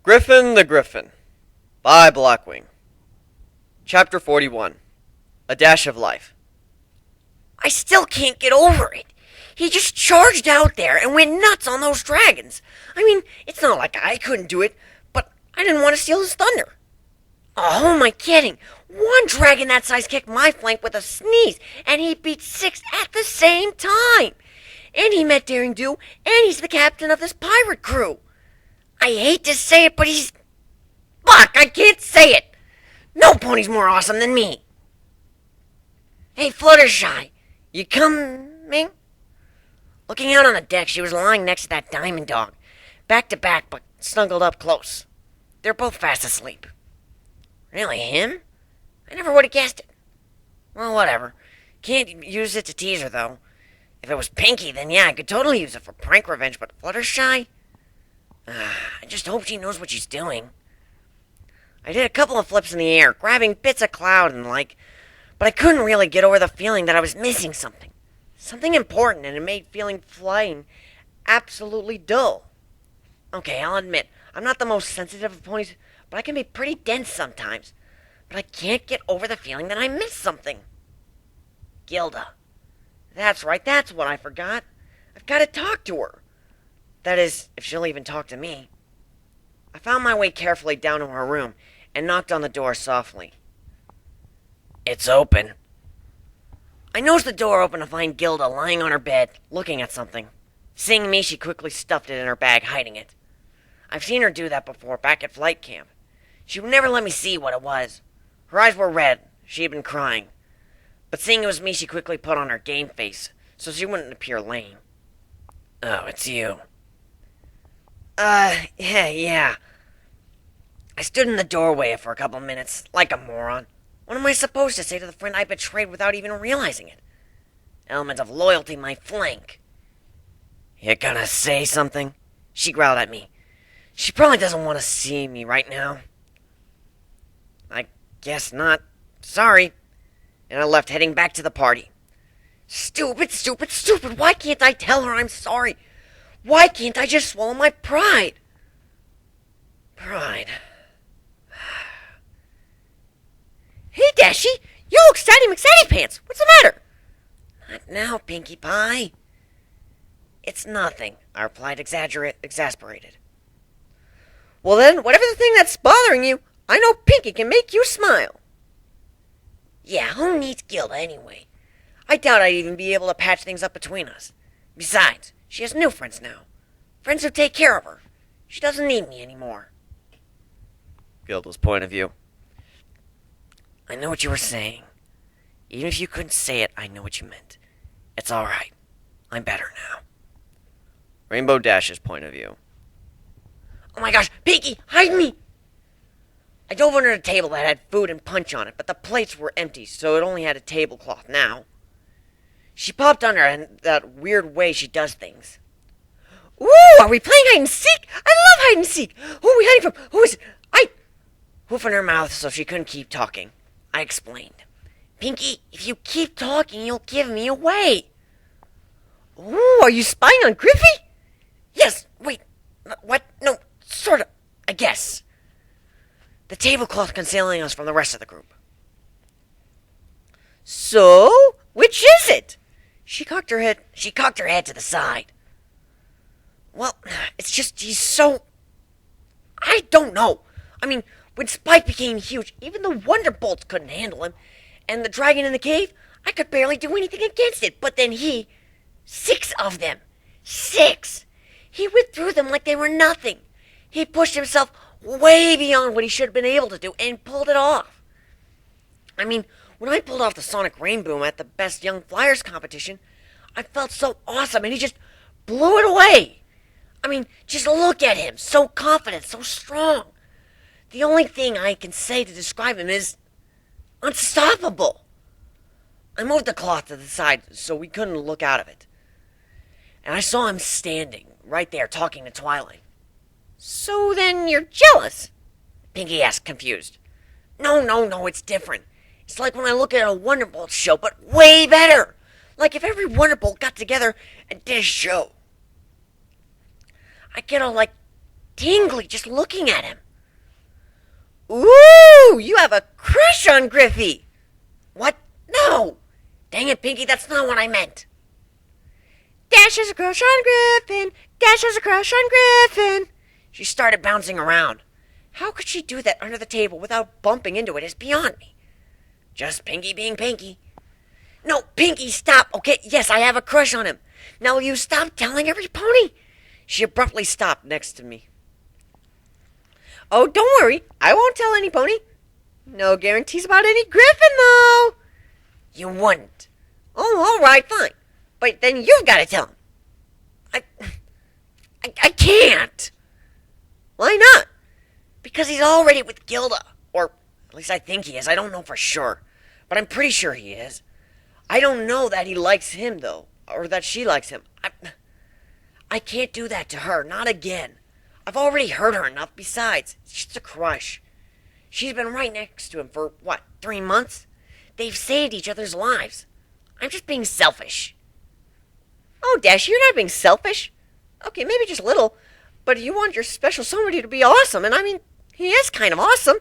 Griffin the Griffin by BlackWing. Chapter 41. A Dash of Life. I still can't get over it. He just charged out there and went nuts on those dragons. I mean, it's not like I couldn't do it, but I didn't want to steal his thunder. Oh, who am I kidding? One dragon that size kicked my flank with a sneeze, and he beat 6 at the same time. And he met Daring Do, and he's the captain of this pirate crew. I hate to say it, but he's... Fuck, I can't say it. No pony's more awesome than me. Hey, Fluttershy, you coming? Looking out on the deck, she was lying next to that diamond dog, back to back, but snuggled up close. They're both fast asleep. Really, him? I never would have guessed it. Well, whatever. Can't use it to tease her, though. If it was Pinky, then yeah, I could totally use it for prank revenge, but Fluttershy? I just hope she knows what she's doing. I did a couple of flips in the air, grabbing bits of cloud and the like, but I couldn't really get over the feeling that I was missing something. Something important, and it made flying absolutely dull. Okay, I'll admit, I'm not the most sensitive of ponies, but I can be pretty dense sometimes. But I can't get over the feeling that I missed something. Gilda. That's right, that's what I forgot. I've got to talk to her. That is, if she'll even talk to me. I found my way carefully down to her room and knocked on the door softly. It's open. I nosed the door open to find Gilda lying on her bed, looking at something. Seeing me, she quickly stuffed it in her bag, hiding it. I've seen her do that before, back at flight camp. She would never let me see what it was. Her eyes were red. She had been crying. But seeing it was me, she quickly put on her game face, so she wouldn't appear lame. Oh, it's you. Yeah. I stood in the doorway for a couple minutes, like a moron. What am I supposed to say to the friend I betrayed without even realizing it? Element of loyalty might flank. You gonna say something? She growled at me. She probably doesn't want to see me right now. I guess not. Sorry. And I left, heading back to the party. Stupid. Why can't I tell her I'm sorry? Why can't I just swallow my pride? Pride. Hey, Dashie! You look Saddy McSaddy Pants! What's the matter? Not now, Pinkie Pie. It's nothing, I replied, exasperated. Well then, whatever the thing that's bothering you, I know Pinkie can make you smile. Yeah, who needs Gilda anyway? I doubt I'd even be able to patch things up between us. Besides, she has new friends now. Friends who take care of her. She doesn't need me anymore. Gilda's point of view. I know what you were saying. Even if you couldn't say it, I know what you meant. It's alright. I'm better now. Rainbow Dash's point of view. Oh my gosh, Pinkie, hide me! I dove under the table that had food and punch on it, but the plates were empty, so it only had a tablecloth now. She popped under in that weird way she does things. Ooh, are we playing hide and seek? I love hide and seek! Who are we hiding from? Who is it? Hoof in her mouth so she couldn't keep talking. I explained. Pinkie, if you keep talking, you'll give me away. Ooh, are you spying on Griffy? Yes, wait, what? No, sort of, I guess. The tablecloth concealing us from the rest of the group. So, which is it? She cocked her head to the side. Well, it's just he's so... I don't know. I mean, when Spike became huge, even the Wonderbolts couldn't handle him. And the dragon in the cave, I could barely do anything against it. But then 6 of them. 6! He went through them like they were nothing. He pushed himself way beyond what he should have been able to do and pulled it off. I mean, when I pulled off the Sonic Rainboom at the Best Young Flyers competition, I felt so awesome and he just blew it away. I mean, just look at him, so confident, so strong. The only thing I can say to describe him is unstoppable. I moved the cloth to the side so we couldn't look out of it. And I saw him standing right there talking to Twilight. So then you're jealous? Pinkie asked, confused. No, it's different. It's like when I look at a Wonderbolt show, but way better. Like if every Wonderbolt got together and did a show. I get all like tingly just looking at him. Ooh, you have a crush on Griffy. What? No. Dang it, Pinky, that's not what I meant. Dash has a crush on Griffin. Dash has a crush on Griffin. She started bouncing around. How could she do that under the table without bumping into it is beyond me. Just Pinky being Pinky. No, Pinky, stop. Okay, yes, I have a crush on him. Now will you stop telling every pony? She abruptly stopped next to me. Oh, don't worry. I won't tell any pony. No guarantees about any Griffin, though. You wouldn't. Oh, all right, fine. But then you've got to tell him. I can't. Why not? Because he's already with Gilda. Or at least I think he is. I don't know for sure. But I'm pretty sure he is. I don't know that he likes him, though. Or that she likes him. I can't do that to her. Not again. I've already hurt her enough. Besides, it's just a crush. She's been right next to him for, 3 months? They've saved each other's lives. I'm just being selfish. Oh, Dash, you're not being selfish. Okay, maybe just a little. But you want your special somebody to be awesome. And I mean, he is kind of awesome.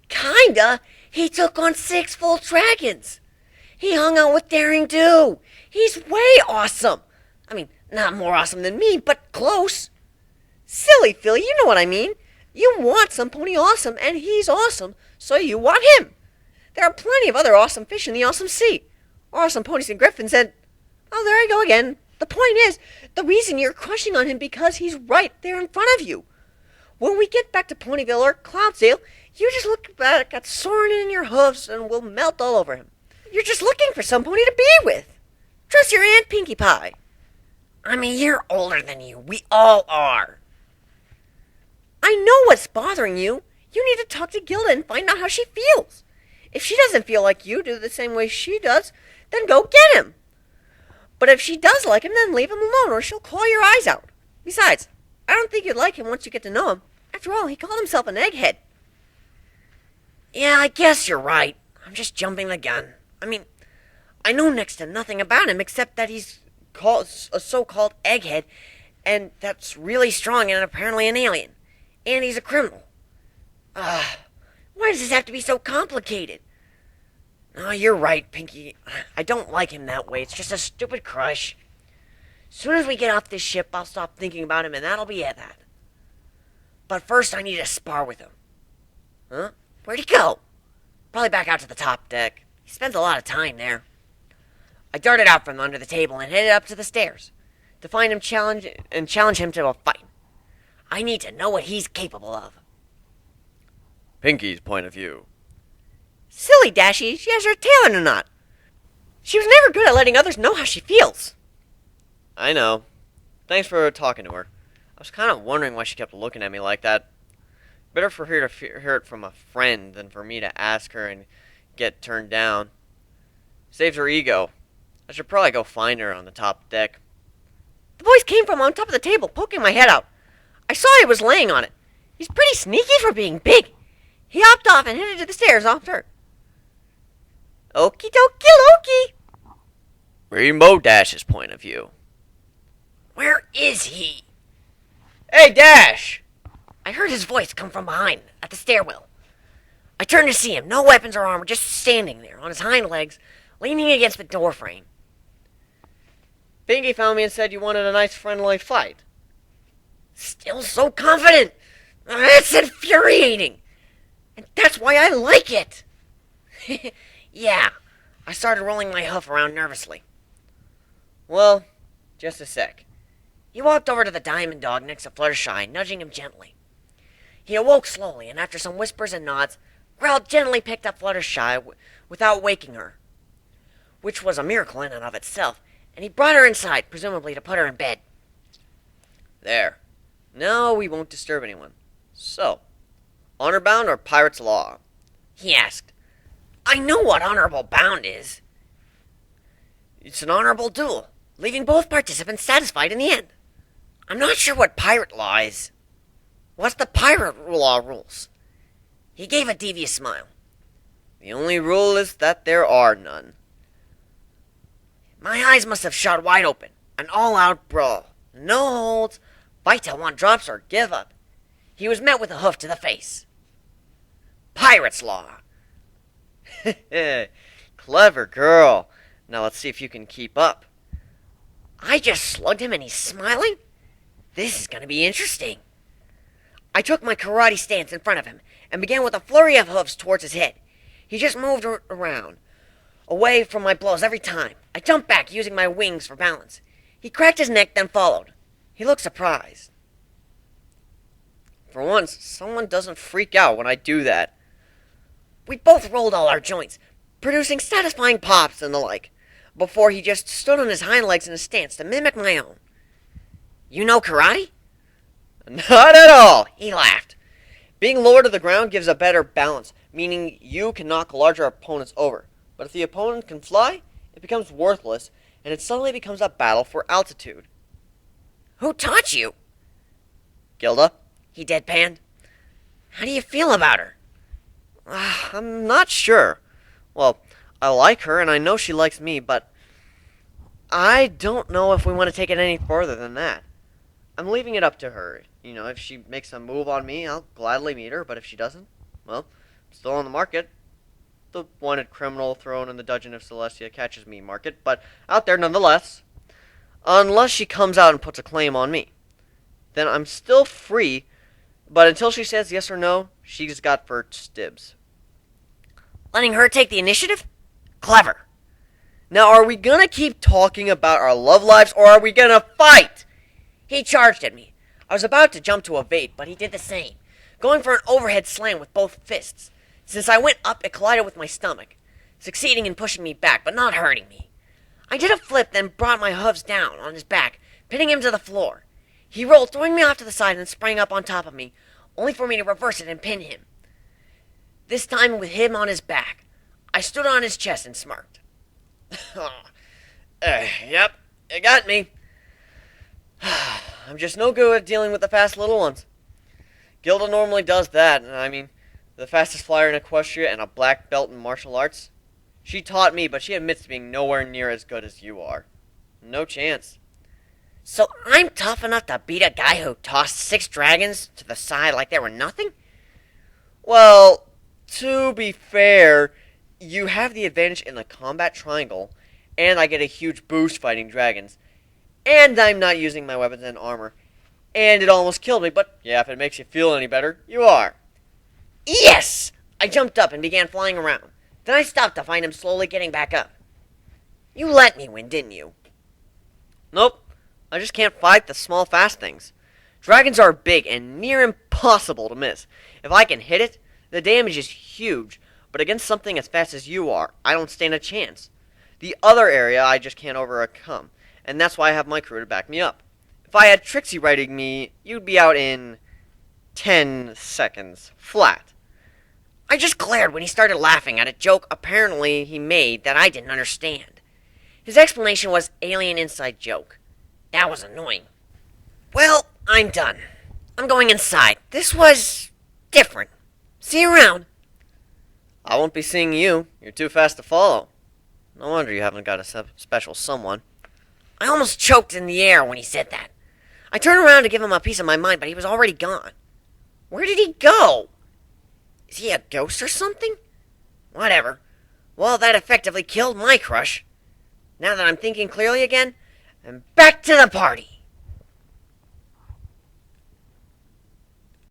Kinda. He took on 6 full dragons. He hung out with Daring Do. He's way awesome. I mean, not more awesome than me, but close. Silly Phil, you know what I mean. You want some pony awesome, and he's awesome, so you want him. There are plenty of other awesome fish in the awesome sea. Awesome ponies and griffins, and... oh, there I go again. The point is, the reason you're crushing on him because he's right there in front of you. When we get back to Ponyville or Cloudsdale, you just look back at Soren in your hoofs and we'll melt all over him. You're just looking for some pony to be with. Trust your Aunt Pinkie Pie. I'm a year older than you. We all are. I know what's bothering you. You need to talk to Gilda and find out how she feels. If she doesn't feel like you do the same way she does, then go get him. But if she does like him, then leave him alone or she'll claw your eyes out. Besides, I don't think you'd like him once you get to know him. After all, he called himself an egghead. Yeah, I guess you're right. I'm just jumping the gun. I mean, I know next to nothing about him except that he's a so-called egghead, and that's really strong and apparently an alien. And he's a criminal. Why does this have to be so complicated? Oh, you're right, Pinky. I don't like him that way. It's just a stupid crush. Soon as we get off this ship, I'll stop thinking about him, and that'll be it, that. But first, I need to spar with him. Huh? Where'd he go? Probably back out to the top deck. He spends a lot of time there. I darted out from under the table and headed up to the stairs to find him challenge him to a fight. I need to know what he's capable of. Pinky's point of view. Silly Dashy, she has her tail in a knot. She was never good at letting others know how she feels. I know. Thanks for talking to her. I was kind of wondering why she kept looking at me like that. Better for her to hear it from a friend than for me to ask her and get turned down. Saves her ego. I should probably go find her on the top deck. The voice came from on top of the table, poking my head out. I saw he was laying on it. He's pretty sneaky for being big. He hopped off and headed to the stairs off her. Okie dokie Loki. Rainbow Dash's point of view. Where is he? Hey, Dash! I heard his voice come from behind, at the stairwell. I turned to see him, no weapons or armor, just standing there, on his hind legs, leaning against the doorframe. Pinky found me and said you wanted a nice friendly fight. Still so confident! It's infuriating! And that's why I like it! Yeah, I started rolling my hoof around nervously. Well, just a sec. He walked over to the diamond dog next to Fluttershy, nudging him gently. He awoke slowly, and after some whispers and nods, Growl gently picked up Fluttershy without waking her, which was a miracle in and of itself, and he brought her inside, presumably to put her in bed. There. Now we won't disturb anyone. So, honor bound or pirate's law? He asked. I know what honorable bound is. It's an honorable duel, leaving both participants satisfied in the end. I'm not sure what pirate law is. What's the pirate law rules? He gave a devious smile. The only rule is that there are none. My eyes must have shot wide open. An all-out brawl. No holds Bite till one drops or give up. He was met with a hoof to the face. Pirate's Law. Clever girl. Now let's see if you can keep up. I just slugged him and he's smiling? This is going to be interesting. I took my karate stance in front of him and began with a flurry of hoofs towards his head. He just moved around, away from my blows every time. I jumped back using my wings for balance. He cracked his neck, then followed. He looked surprised. For once, someone doesn't freak out when I do that. We both rolled all our joints, producing satisfying pops and the like, before he just stood on his hind legs in a stance to mimic my own. You know karate? Not at all, He laughed. Being lower to the ground gives a better balance, meaning you can knock larger opponents over. But if the opponent can fly, it becomes worthless, and it suddenly becomes a battle for altitude. Who taught you? Gilda? He deadpanned. How do you feel about her? I'm not sure. Well, I like her, and I know she likes me, but I don't know if we want to take it any further than that. I'm leaving it up to her. If she makes a move on me, I'll gladly meet her, but if she doesn't, well, I'm still on the market. The wanted criminal thrown in the dungeon if Celestia catches me market, but out there nonetheless. Unless she comes out and puts a claim on me. Then I'm still free, but until she says yes or no, she's got first dibs. Letting her take the initiative? Clever. Now, are we gonna keep talking about our love lives, or are we gonna fight? He charged at me. I was about to jump to evade, but he did the same, going for an overhead slam with both fists. Since I went up, it collided with my stomach, succeeding in pushing me back, but not hurting me. I did a flip, then brought my hooves down on his back, pinning him to the floor. He rolled, throwing me off to the side, and sprang up on top of me, only for me to reverse it and pin him. This time with him on his back. I stood on his chest and smirked. Yep, you got me. I'm just no good at dealing with the fast little ones. Gilda normally does that, the fastest flyer in Equestria and a black belt in martial arts. She taught me, but she admits to being nowhere near as good as you are. No chance. So I'm tough enough to beat a guy who tossed 6 dragons to the side like they were nothing? Well, to be fair, you have the advantage in the combat triangle, and I get a huge boost fighting dragons. And I'm not using my weapons and armor. And it almost killed me, but yeah, if it makes you feel any better, you are. Yes! I jumped up and began flying around. Then I stopped to find him slowly getting back up. You let me win, didn't you? Nope. I just can't fight the small, fast things. Dragons are big and near impossible to miss. If I can hit it, the damage is huge. But against something as fast as you are, I don't stand a chance. The other area I just can't overcome. And that's why I have my crew to back me up. If I had Trixie riding me, you'd be out in 10 seconds, flat. I just glared when he started laughing at a joke apparently he made that I didn't understand. His explanation was alien inside joke. That was annoying. Well, I'm done. I'm going inside. This was different. See you around. I won't be seeing you. You're too fast to follow. No wonder you haven't got a special someone. I almost choked in the air when he said that. I turned around to give him a piece of my mind, but he was already gone. Where did he go? Is he a ghost or something? Whatever. Well, that effectively killed my crush. Now that I'm thinking clearly again, I'm back to the party.